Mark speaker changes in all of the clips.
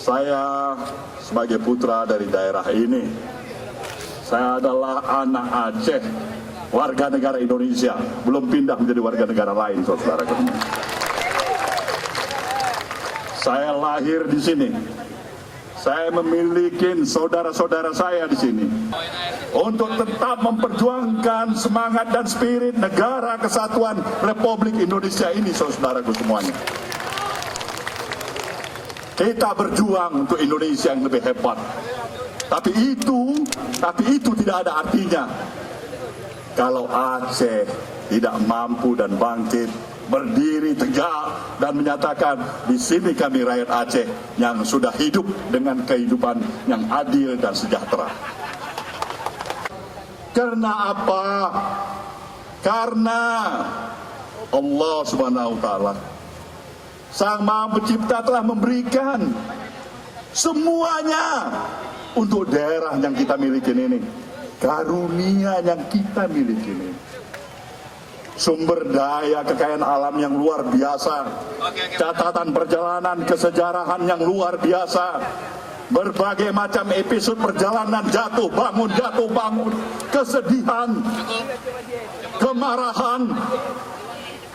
Speaker 1: Saya sebagai putra dari daerah ini, saya adalah anak Aceh, warga negara Indonesia, belum pindah menjadi warga negara lain, saudara. Saya lahir di sini. Saya memiliki saudara-saudara saya di sini untuk tetap memperjuangkan semangat dan spirit negara kesatuan Republik Indonesia ini, saudaraku semuanya. Kita berjuang untuk Indonesia yang lebih hebat. Tapi itu tidak ada artinya kalau Aceh tidak mampu dan bangkit, berdiri tegak dan menyatakan di sini kami rakyat Aceh yang sudah hidup dengan kehidupan yang adil dan sejahtera. Karena apa? Karena Allah Subhanahu wa taala, Sang Maha Pencipta, telah memberikan semuanya untuk daerah yang kita miliki ini. Karunia yang kita miliki ini, sumber daya kekayaan alam yang luar biasa, catatan perjalanan kesejarahan yang luar biasa, berbagai macam episode perjalanan jatuh bangun, kesedihan, kemarahan,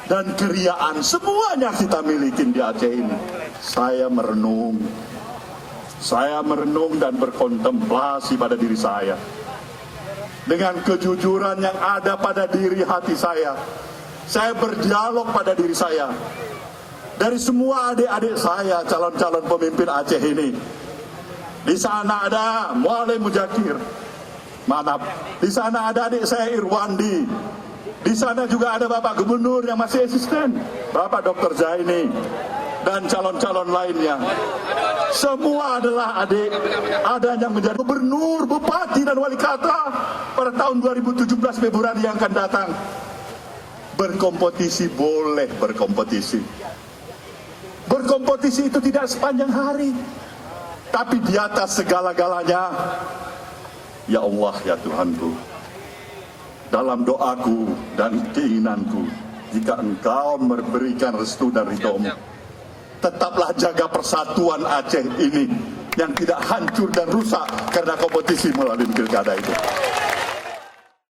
Speaker 1: dan keriaan, semuanya kita miliki di Aceh ini. Saya merenung dan berkontemplasi pada diri saya. Dengan kejujuran yang ada pada diri hati saya berdialog pada diri saya. Dari semua adik-adik saya, calon-calon pemimpin Aceh ini, di sana ada Mualim Mujakir, di sana ada adik saya Irwandi, di sana juga ada Bapak Gubernur yang masih asisten, Bapak Dr. Zaini, dan calon-calon lainnya. Semua adalah adik, ada yang menjadi gubernur, bupati, dan wali kota pada tahun 2017 Februari yang akan datang. Berkompetisi boleh berkompetisi. Berkompetisi itu tidak sepanjang hari, tapi di atas segala-galanya, ya Allah, ya Tuhanku, dalam doaku dan keinginanku, jika Engkau memberikan restu dan ridho-Mu, tetaplah jaga persatuan Aceh ini yang tidak hancur dan rusak karena kompetisi melalui pilkada itu.